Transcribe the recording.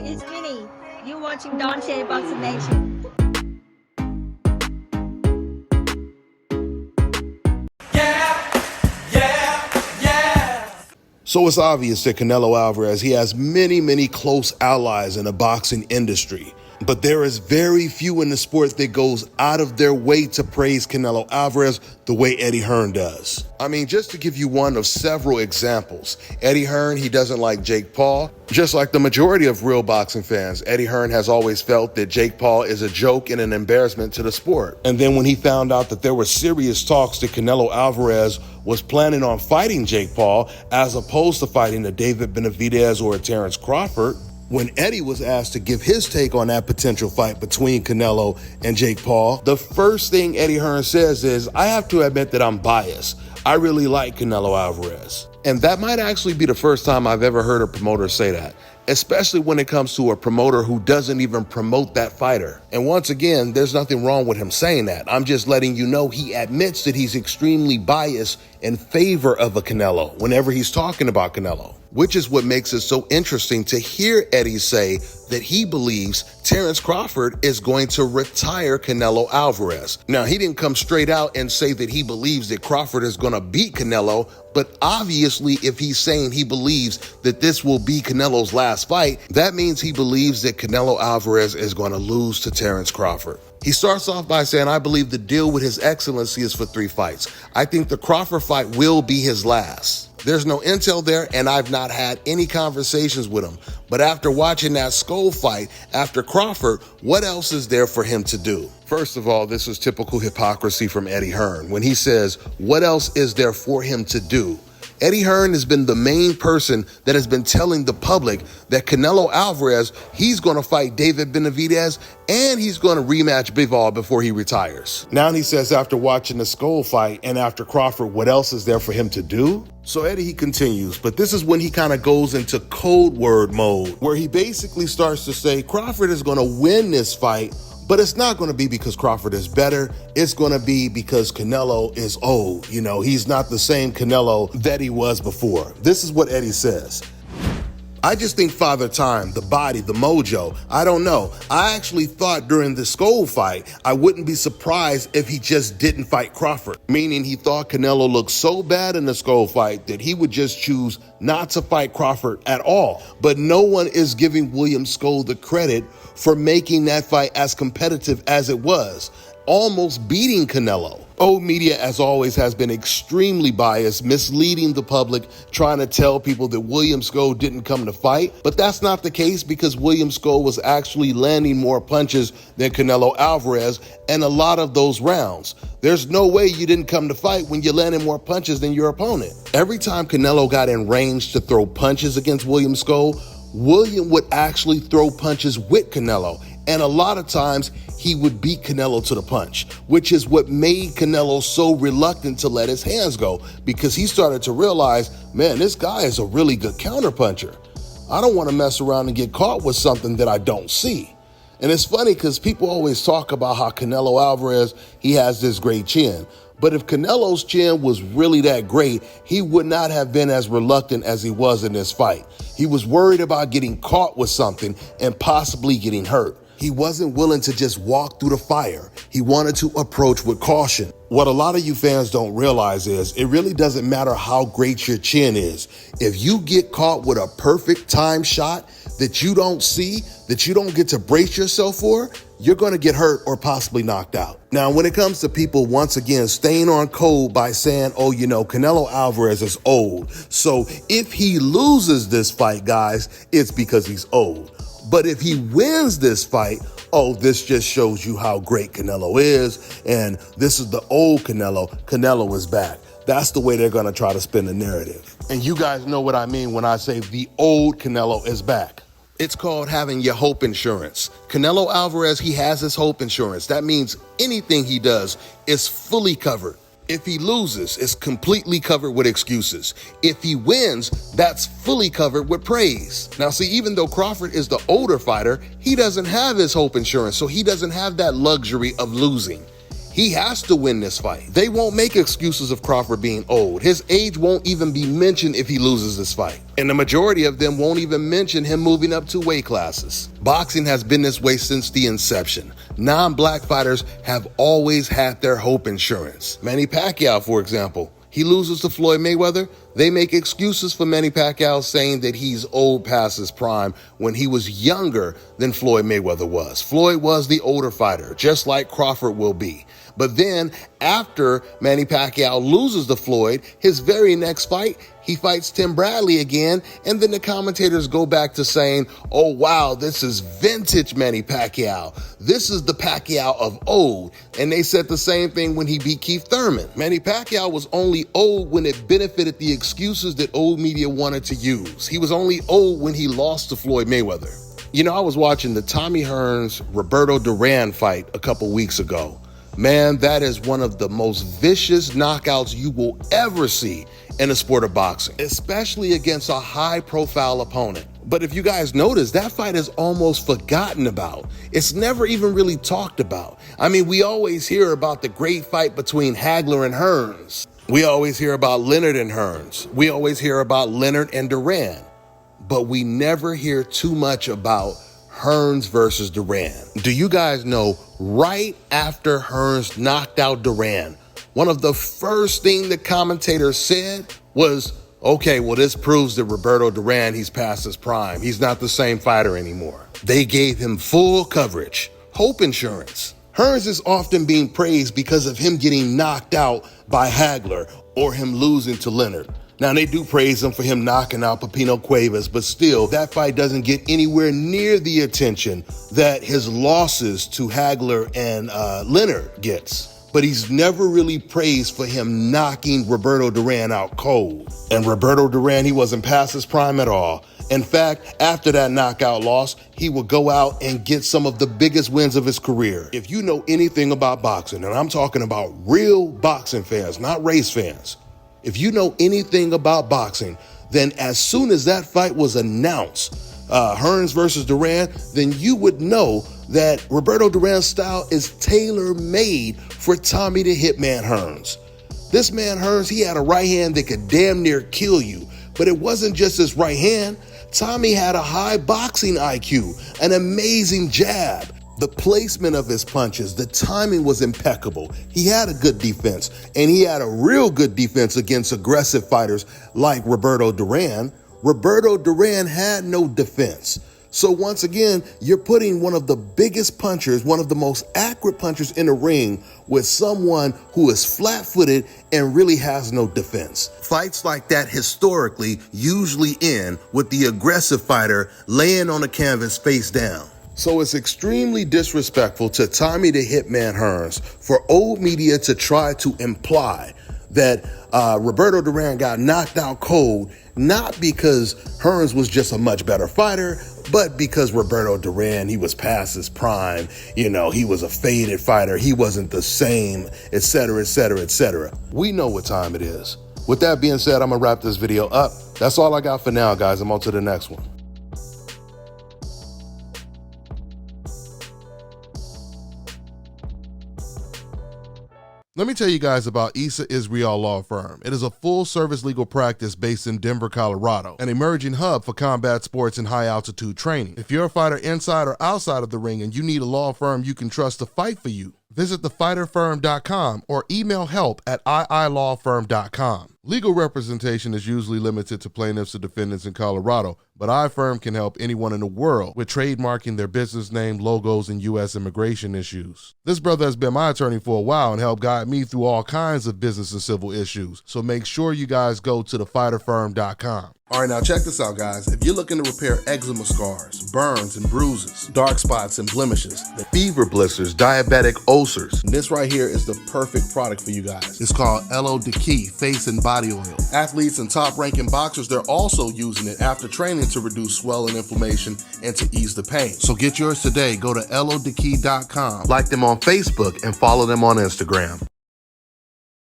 it's Minnie. You watching Dante Boxing Nation. So it's obvious that Canelo Alvarez, he has many close allies in the boxing industry. But there is very few in the sport that goes out of their way to praise Canelo Alvarez the way Eddie Hearn does. I mean, just to give you one of several examples, Eddie Hearn, he doesn't like Jake Paul. Just like the majority of real boxing fans, Eddie Hearn has always felt that Jake Paul is a joke and an embarrassment to the sport. And then when he found out that there were serious talks that Canelo Alvarez was planning on fighting Jake Paul as opposed to fighting a David Benavidez or a Terence Crawford, when Eddie was asked to give his take on that potential fight between Canelo and Jake Paul, the first thing Eddie Hearn says is, I have to admit that I'm biased. I really like Canelo Alvarez. And that might actually be the first time I've ever heard a promoter say that, especially when it comes to a promoter who doesn't even promote that fighter. And once again, there's nothing wrong with him saying that. I'm just letting you know he admits that he's extremely biased in favor of a Canelo whenever he's talking about Canelo, which is what makes it so interesting to hear Eddie say that he believes Terence Crawford is going to retire Canelo Alvarez. Now, he didn't come straight out and say that he believes that Crawford is going to beat Canelo, but obviously if he's saying he believes that this will be Canelo's last fight, that means he believes that Canelo Alvarez is going to lose to Terence Crawford. He starts off by saying, I believe the deal with His Excellency is for 3 fights. I think the Crawford fight will be his last. There's no intel there, and I've not had any conversations with him. But after watching that skull fight after Crawford, what else is there for him to do? First of all, this is typical hypocrisy from Eddie Hearn when he says, what else is there for him to do? Eddie Hearn has been the main person that has been telling the public that Canelo Alvarez, he's going to fight David Benavidez and he's going to rematch Bivol before he retires. Now he says after watching the skull fight and after Crawford, what else is there for him to do? So Eddie, he continues, but this is when he kind of goes into code word mode, where he basically starts to say Crawford is going to win this fight, but it's not going to be because Crawford is better. It's going to be because Canelo is old. You know, he's not the same Canelo that he was before. This is what Eddie says. I just think Father Time, the body, the mojo, I don't know. I actually thought during the skull fight, I wouldn't be surprised if he just didn't fight Crawford. Meaning he thought Canelo looked so bad in the skull fight that he would just choose not to fight Crawford at all. But no one is giving William Scoll the credit for making that fight as competitive as it was, almost beating Canelo. Old media, as always, has been extremely biased, misleading the public, trying to tell people that William Scoll didn't come to fight. But that's not the case because William Scoll was actually landing more punches than Canelo Alvarez and a lot of those rounds. There's no way you didn't come to fight when you're landing more punches than your opponent. Every time Canelo got in range to throw punches against William Scoll, William would actually throw punches with Canelo. And a lot of times he would beat Canelo to the punch, which is what made Canelo so reluctant to let his hands go, because he started to realize, man, this guy is a really good counterpuncher. I don't want to mess around and get caught with something that I don't see. And it's funny because people always talk about how Canelo Alvarez, he has this great chin. But if Canelo's chin was really that great, he would not have been as reluctant as he was in this fight. He was worried about getting caught with something and possibly getting hurt. He wasn't willing to just walk through the fire. He wanted to approach with caution. What a lot of you fans don't realize is it really doesn't matter how great your chin is. If you get caught with a perfect time shot that you don't see, that you don't get to brace yourself for, you're going to get hurt or possibly knocked out. Now, when it comes to people, once again, staying on code by saying, oh, you know, Canelo Alvarez is old. So if he loses this fight, guys, it's because he's old. But if he wins this fight, oh, this just shows you how great Canelo is. And this is the old Canelo. Canelo is back. That's the way they're going to try to spin the narrative. And you guys know what I mean when I say the old Canelo is back. It's called having your hope insurance. Canelo Alvarez, he has his hope insurance. That means anything he does is fully covered. If he loses, it's completely covered with excuses. If he wins, that's fully covered with praise. Now, see, even though Crawford is the older fighter, he doesn't have his hope insurance, so he doesn't have that luxury of losing. He has to win this fight. They won't make excuses of Crawford being old. His age won't even be mentioned if he loses this fight. And the majority of them won't even mention him moving up 2 weight classes. Boxing has been this way since the inception. Non-black fighters have always had their hope insurance. Manny Pacquiao, for example, he loses to Floyd Mayweather. They make excuses for Manny Pacquiao, saying that he's old past his prime when he was younger than Floyd Mayweather was. Floyd was the older fighter, just like Crawford will be. But then after Manny Pacquiao loses to Floyd, his very next fight, he fights Tim Bradley again, and then the commentators go back to saying, oh wow, this is vintage Manny Pacquiao. This is the Pacquiao of old. And they said the same thing when he beat Keith Thurman. Manny Pacquiao was only old when it benefited the excuses that old media wanted to use. He was only old when he lost to Floyd Mayweather. You know, I was watching the Tommy Hearns Roberto Duran fight a couple weeks ago. Man, that is one of the most vicious knockouts you will ever see in the sport of boxing, especially against a high-profile opponent. But if you guys notice, that fight is almost forgotten about. It's never even really talked about. I mean, we always hear about the great fight between Hagler and Hearns. We always hear about Leonard and Hearns. We always hear about Leonard and Duran. But we never hear too much about Hearns versus Duran. Do you guys know, right after Hearns knocked out Duran, one of the first things the commentators said was, okay, well, this proves that Roberto Duran, he's past his prime. He's not the same fighter anymore. They gave him full coverage, hope insurance. Hearns is often being praised because of him getting knocked out by Hagler or him losing to Leonard. Now, they do praise him for him knocking out Pipino Cuevas, but still, that fight doesn't get anywhere near the attention that his losses to Hagler and Leonard gets. But he's never really praised for him knocking Roberto Duran out cold. And Roberto Duran, he wasn't past his prime at all. In fact, after that knockout loss, he would go out and get some of the biggest wins of his career. If you know anything about boxing, and I'm talking about real boxing fans, not race fans, if you know anything about boxing, then as soon as that fight was announced, Hearns versus Duran, then you would know that Roberto Duran's style is tailor-made for Tommy the Hitman Hearns. This man Hearns, he had a right hand that could damn near kill you. But it wasn't just his right hand. Tommy had a high boxing IQ, an amazing jab. The placement of his punches, the timing was impeccable. He had a good defense, and he had a real good defense against aggressive fighters like Roberto Duran. Roberto Duran had no defense. So once again, you're putting one of the biggest punchers, one of the most accurate punchers in the ring with someone who is flat-footed and really has no defense. Fights like that historically usually end with the aggressive fighter laying on the canvas face down. So it's extremely disrespectful to Tommy the Hitman Hearns for old media to try to imply that Roberto Duran got knocked out cold, not because Hearns was just a much better fighter, but because Roberto Duran, he was past his prime, you know, he was a faded fighter, he wasn't the same, etc., etc., etc. We know what time it is. With that being said, I'm gonna wrap this video up. That's all I got for now, guys. I'm on to the next one. Let me tell you guys about Issa Israel Law Firm. It is a full-service legal practice based in Denver, Colorado, an emerging hub for combat sports and high-altitude training. If you're a fighter inside or outside of the ring and you need a law firm you can trust to fight for you, visit thefighterfirm.com or email help@iilawfirm.com. Legal representation is usually limited to plaintiffs or defendants in Colorado, but iFirm can help anyone in the world with trademarking their business name, logos, and U.S. immigration issues. This brother has been my attorney for a while and helped guide me through all kinds of business and civil issues, so make sure you guys go to thefighterfirm.com. All right, now check this out, guys. If you're looking to repair eczema scars, burns and bruises, dark spots and blemishes, the fever blisters, diabetic ulcers, this right here is the perfect product for you guys. It's called LO Key Face and Body Oil. Athletes and top-ranking boxers, they're also using it after training to reduce swelling, inflammation, and to ease the pain. So get yours today. Go to LODkey.com, like them on Facebook, and follow them on Instagram.